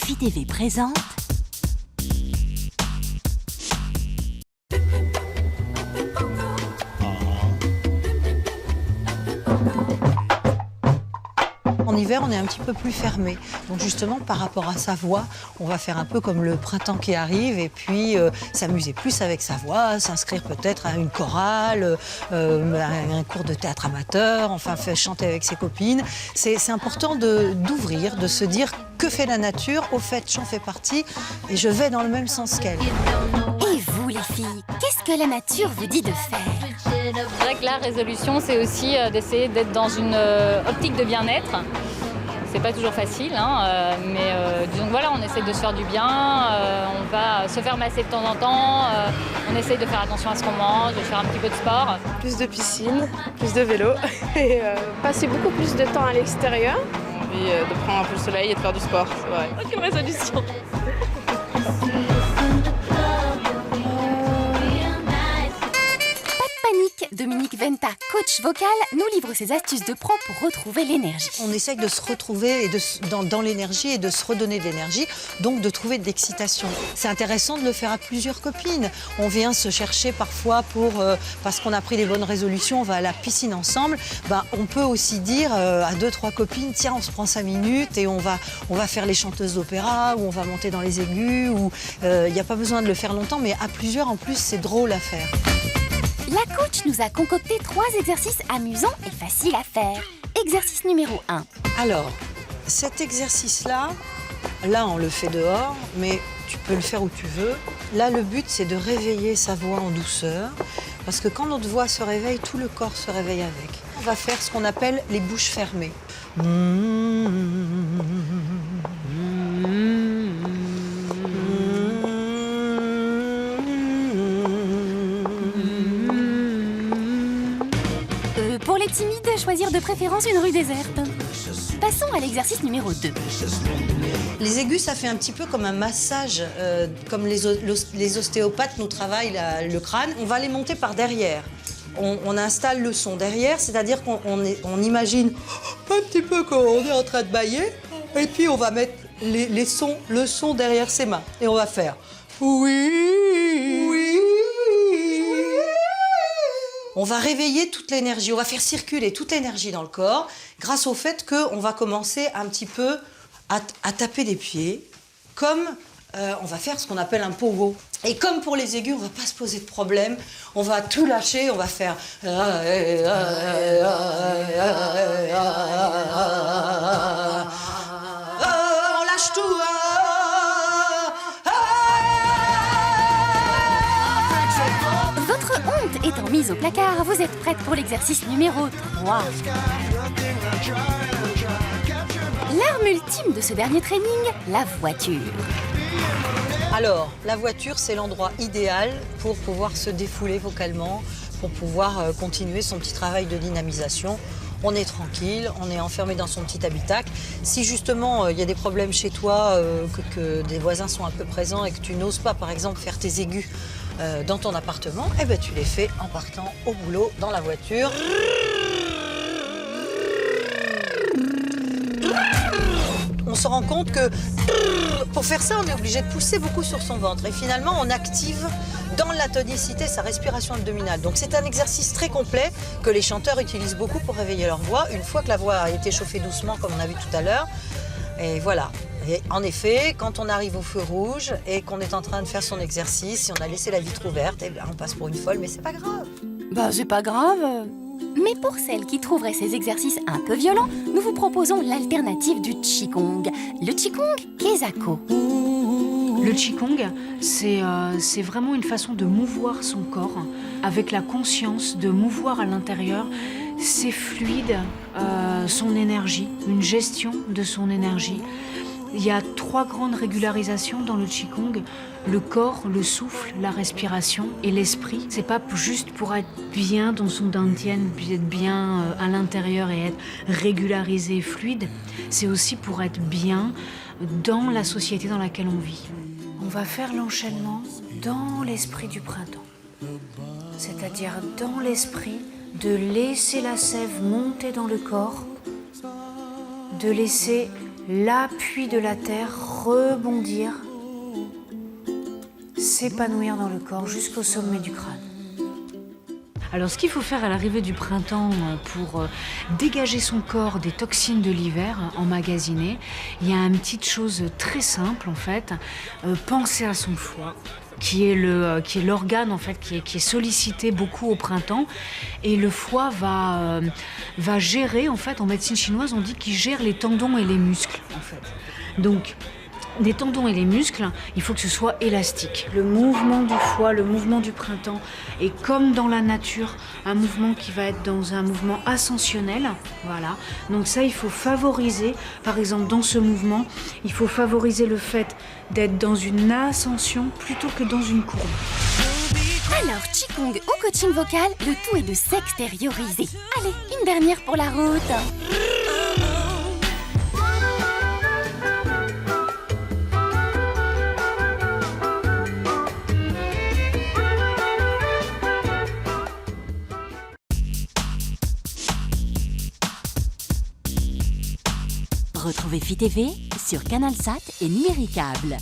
Sophie TV présente En hiver, on est un petit peu plus fermé. Donc justement, par rapport à sa voix, on va faire un peu comme le printemps qui arrive et puis s'amuser plus avec sa voix, s'inscrire peut-être à une chorale, à un cours de théâtre amateur, enfin chanter avec ses copines. C'est important d'ouvrir, de se dire que fait la nature. Au fait, j'en fais partie et je vais dans le même sens qu'elle. Et vous les filles, qu'est-ce que la nature vous dit de faire? C'est vrai que la résolution, c'est aussi d'essayer d'être dans une optique de bien-être. C'est pas toujours facile, hein, mais disons que voilà, on essaie de se faire du bien, on va se faire masser de temps en temps, on essaye de faire attention à ce qu'on mange, de faire un petit peu de sport. Plus de piscine, plus de vélo et passer beaucoup plus de temps à l'extérieur. J'ai envie de prendre un peu le soleil et de faire du sport, c'est vrai. Aucune résolution. Dominique Venta, coach vocal, nous livre ses astuces de pro pour retrouver l'énergie. On essaye de se retrouver dans l'énergie et de se redonner de l'énergie, donc de trouver de l'excitation. C'est intéressant de le faire à plusieurs copines. On vient se chercher parfois parce qu'on a pris les bonnes résolutions, on va à la piscine ensemble. On peut aussi dire à 2-3 copines, tiens, on se prend 5 minutes et on va faire les chanteuses d'opéra, ou on va monter dans les aigus. Il n'y a pas besoin de le faire longtemps, mais à plusieurs, en plus, c'est drôle à faire. La coach nous a concocté 3 exercices amusants et faciles à faire. Exercice numéro 1. Alors, cet exercice-là, on le fait dehors, mais tu peux le faire où tu veux. Là, le but, c'est de réveiller sa voix en douceur, parce que quand notre voix se réveille, tout le corps se réveille avec. On va faire ce qu'on appelle les bouches fermées. Pour les timides, choisir de préférence une rue déserte. Passons à l'exercice numéro 2. Les aigus, ça fait un petit peu comme un massage, comme les ostéopathes nous travaillent le crâne. On va les monter par derrière. On installe le son derrière, c'est-à-dire qu'on imagine un petit peu qu'on est en train de bâiller, et puis on va mettre le son derrière ses mains. Et on va faire oui, oui. On va réveiller toute l'énergie, on va faire circuler toute l'énergie dans le corps grâce au fait qu'on va commencer un petit peu à taper des pieds, comme on va faire ce qu'on appelle un pogo. Et comme pour les aigus, on ne va pas se poser de problème, on va tout lâcher, on va faire... on lâche tout. Votre honte étant mise au placard, vous êtes prête pour l'exercice numéro 3. L'arme ultime de ce dernier training, la voiture. Alors, la voiture, c'est l'endroit idéal pour pouvoir se défouler vocalement, pour pouvoir continuer son petit travail de dynamisation. On est tranquille, on est enfermé dans son petit habitacle. Si justement il y a des problèmes chez toi, que des voisins sont un peu présents et que tu n'oses pas, par exemple, faire tes aigus dans ton appartement, eh ben, tu les fais en partant au boulot dans la voiture. On se rend compte que pour faire ça, on est obligé de pousser beaucoup sur son ventre. Et finalement, on active dans la tonicité sa respiration abdominale. Donc c'est un exercice très complet que les chanteurs utilisent beaucoup pour réveiller leur voix. Une fois que la voix a été chauffée doucement, comme on a vu tout à l'heure. Et voilà. Et en effet, quand on arrive au feu rouge et qu'on est en train de faire son exercice, si on a laissé la vitre ouverte, eh bien, on passe pour une folle, mais c'est pas grave. C'est pas grave. Mais pour celles qui trouveraient ces exercices un peu violents, nous vous proposons l'alternative du Qigong. Le Qigong Kesako. Le Qigong, c'est vraiment une façon de mouvoir son corps avec la conscience de mouvoir à l'intérieur ses fluides, son énergie, une gestion de son énergie. Il y a 3 grandes régularisations dans le Qigong, le corps, le souffle, la respiration et l'esprit. C'est pas juste pour être bien dans son dantian, puis être bien à l'intérieur et être régularisé, fluide, c'est aussi pour être bien dans la société dans laquelle on vit. On va faire l'enchaînement dans l'esprit du printemps, c'est-à-dire dans l'esprit de laisser la sève monter dans le corps, de laisser l'appui de la terre, rebondir, s'épanouir dans le corps jusqu'au sommet du crâne. Alors ce qu'il faut faire à l'arrivée du printemps pour dégager son corps des toxines de l'hiver emmagasinées, il y a une petite chose très simple en fait, penser à son foie, qui est l'organe en fait qui est sollicité beaucoup au printemps, et le foie va gérer en fait, en médecine chinoise on dit qu'il gère les tendons et les muscles en fait. Donc les tendons et les muscles, il faut que ce soit élastique. Le mouvement du foie, le mouvement du printemps est comme dans la nature, un mouvement qui va être dans un mouvement ascensionnel. Voilà. Donc ça, il faut favoriser, par exemple dans ce mouvement, il faut favoriser le fait d'être dans une ascension plutôt que dans une courbe. Alors, Qigong ou coaching vocal, le tout est de s'extérioriser. Allez, une dernière pour la route. Retrouvez FITV sur Canalsat et Numéricable.